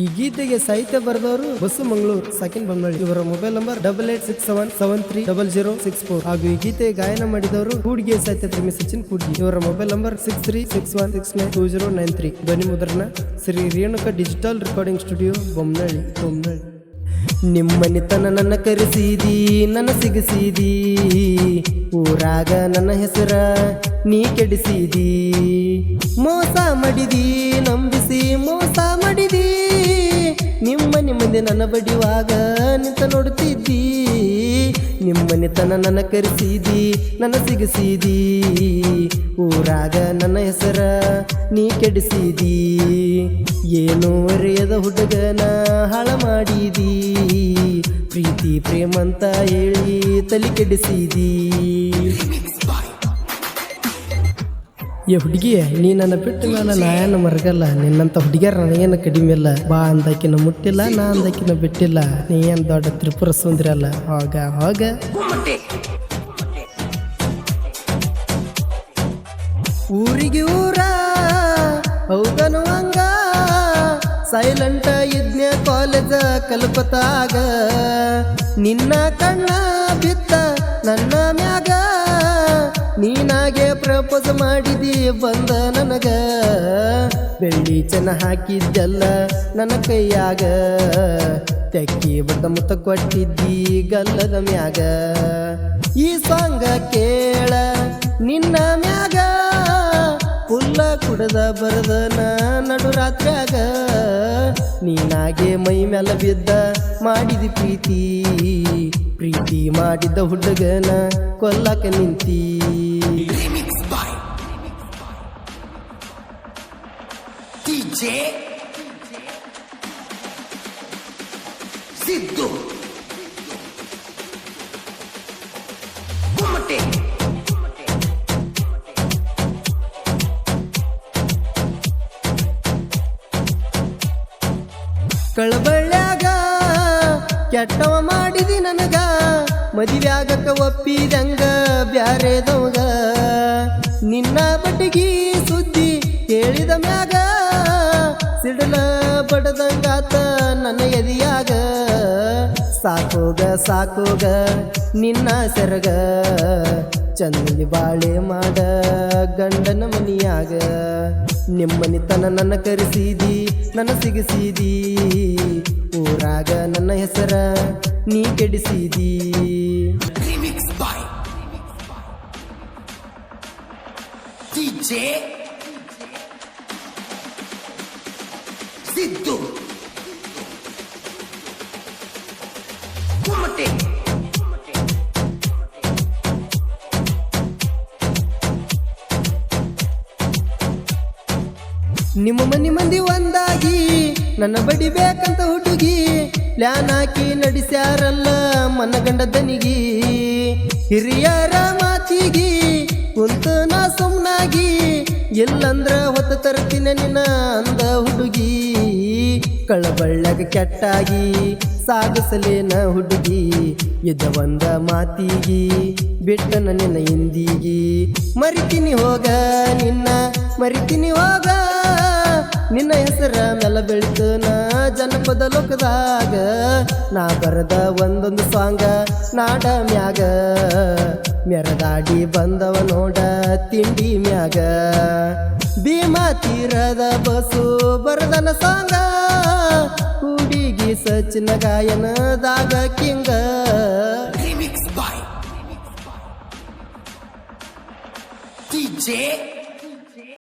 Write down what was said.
ಈ ಗೀತೆಗೆ ಸಾಹಿತ್ಯ ಬರೆದವರು ಬಸ್ಸು ಮಂಗಳೂರು ಸೆಕೆಂಡ್ ಬೊಮ್ಮನಹಳ್ಳಿ. ಇವರ ಮೊಬೈಲ್ ನಂಬರ್ 8867730064 ಹಾಗೂ ಈ ಗೀತೆ ಗಾಯನ ಮಾಡಿದವರು ಕೂಡ್ಗೆ ಸಾಹಿತ್ಯ ಪ್ರೇಮಿ ಸಚಿನ್ ಕೂಡ್ಗಿ. ಇವರ ಮೊಬೈಲ್ ನಂಬರ್ 6361692093. ಧ್ವನಿ ಮುದ್ರಣ Shri Renuka digital recording studio Bommanahalli. ನಿಮ್ಮನಿತನ ನನ್ನ ಕರೆಸಿದಿ ನನ್ನ ಸಿಗಿಸಿದಿ, ಊರಾಗ ನನ್ನ ಹೆಸರ ನೀ ಕೆಡಿಸಿದಿ. ಮೋಸ ಮಾಡಿದಿ ನಂಬಿಸಿ ಮೋಸ ಮಾಡಿದಿ, ನಿಮ್ಮನೆ ಮುಂದೆ ನನ್ನ ಬಡಿಯುವಾಗ ನಿಂತ ನೋಡುತ್ತಿದ್ದಿ. ನಿಮ್ಮನಿತನ ನನ್ನ ಕರೆಸಿದಿ ನನ್ನ ಸಿಗಿಸಿದಿ, ಊರಾಗ ನನ್ನ ಹೆಸರ ನೀ ಕೆಡಿಸಿದಿ. ಏನು ಅರಿಯದ ಹುಡುಗನ ಹಾಳ ಮಾಡಿದಿ, ಪ್ರೀತಿ ಪ್ರೇಮಂತ ಹೇಳಿ ತಲೆ ಕೆಡಿಸಿದಿ. ಏ ಹುಡುಗಿ, ನೀ ನನ್ನ ಬಿಟ್ಟ ಮೇಲೆ ನಾಯನ ಮರಗಲ್ಲ. ನಿನ್ನಂತ ಹುಡುಗಿಯರ ನನಗೇನು ಕಡಿಮೆ ಇಲ್ಲ. ಬಾ ಅಂದಾಕಿನ ಮುಟ್ಟಿಲ್ಲ, ನಾ ಅಂದಾಕಿನ ಬಿಟ್ಟಿಲ್ಲ. ನೀ ಏನ್ ದೊಡ್ಡ ತ್ರಿಪುರ ಸುಂದರಿ ಅಲ್ಲ. ಹೋಗ ಹೋಗ ಊರಿಗೆ ಊರ ಹೌದನು ಹಂಗ, ಸೈಲೆಂಟ ಇದ್ನ ಕಾಲೇಜ ಕಲ್ಪತಾಗ. ನಿನ್ನ ಕಣ್ಣ ಬಿತ್ತ ನನ್ನ ಮ್ಯಾಗ, ನೀನಾಗೆ ಪ್ರಪೋಸ್ ಮಾಡಿದಿ ಬಂದ ನನಗ. ಬೆಳ್ಳಿ ಚೆನ್ನ ಹಾಕಿದ್ದೆಲ್ಲ ನನ್ನ ಕೈಯಾಗ, ತೆಕ್ಕಿ ಬಡ್ದ ಮುತ್ತ ಕೊಟ್ಟಿದ್ದಿ ಗಲ್ಲದ ಮ್ಯಾಗ. ಈ ಸಾಂಗ ಕೇಳ ನಿನ್ನ ಮ್ಯಾಗ, ಫುಲ್ಲ ಕುಡದ ಬರದನ ನಡು ರಾತ್ರ್ಯಾಗ. ನೀನಾಗೆ ಮೈ ಮ್ಯಾಲ ಬಿದ್ದ ಮಾಡಿದಿ ಪ್ರೀತಿ, ಪ್ರೀತಿ ಮಾಡಿದ್ದ ಹುಡುಗನ ಕೊಲ್ಲಕ ನಿಂತಿ. ಸಿದ್ದು ಗುಮ್ಮಟೆ ಕಳಬಳ್ಳ್ಯಾಗ ಕೆಟ್ಟವ ಮಾಡಿದಿ ನನಗ, ಮದುವ್ಯಾಗಕ್ಕ ಒಪ್ಪಿದಂಗ ಬ್ಯಾರೆದವಗ. ನಿನ್ನ ಬಟ್ಟಿಗಿ ಸುದ್ದಿ ಕೇಳಿದ ಮ್ಯಾಗ, ಸಿಡಲ ಬಡದಂಗಾತ ನನ್ನ ಎದಿಯಾಗ. ಸಾಕೋಗ ಸಾಕೋಗ ನಿನ್ನ ಸೆರಗ, ಚಂದಿ ಬಾಳೆ ಮಾಡ ಗಂಡನ ಮನಿಯಾಗ. ನಿಮ್ಮನಿತನ ನನ್ನ ಕರೆಸಿದಿ ನನ್ನ ಸಿಗಿಸಿದಿ, ಊರಾಗ ನನ್ನ ಹೆಸರ ನೀ ಕೆಡಿಸಿದಿ. ಸಿದ್ದು ಗುಮ್ಮಟೆ ನಿಮ್ಮ ಮನಿ ಮಂದಿ ಒಂದಾಗಿ ನನ್ನ ಬಡಿಬೇಕಂತ ಹುಡುಗಿ, ಪ್ಲಾನ್ ಹಾಕಿ ನಡೆಸ್ಯಾರಲ್ಲ ಮನಗಂಡ ದನಿಗಿ. ಹಿರಿಯರ ಮಾತಿಗಿ ಕುಂತ ನಾ ಸುಮ್ನಾಗಿ, ಎಲ್ಲಂದ್ರ ಹೊತ್ತ ತರ್ತಿನ ನಿನ್ನ ಅಂದ ಹುಡುಗಿ. ಕಳಬಳ್ಳಗ ಕೆಟ್ಟಾಗಿ ಸಾಗಿಸಲೇನ ಹುಡುಗಿ, ಇದ್ದ ಒಂದ ಮಾತಿಗಿ ಬಿಟ್ಟನ ನಿನ್ನ ಹಿಂದಿಗಿ. ಮರಿತೀನಿ ಹೋಗ ನಿನ್ನ ಮರಿತೀನಿ ಹೋಗ, ನಿನ್ನ ಹೆಸರ ಮೆಲ ಬೆಳಿತನ ಜನಪದ ಲೋಕದಾಗ. ನಾ ಬರದ ಒಂದೊಂದು ಸಾಂಗ ನಾಡ ಮ್ಯಾಗ, ಮೆರದಾಡಿ ಬಂದವ ನೋಡ ತಿಂಡಿ ಮ್ಯಾಗ. ಭೀಮಾ ತೀರದ ಬಸ್ಸು ಬರದನ ಸಾಂಗ, ಹುಡುಗಿ ಸಚಿನ ಗಾಯನದಾಗ ಕಿಂಗ. DJ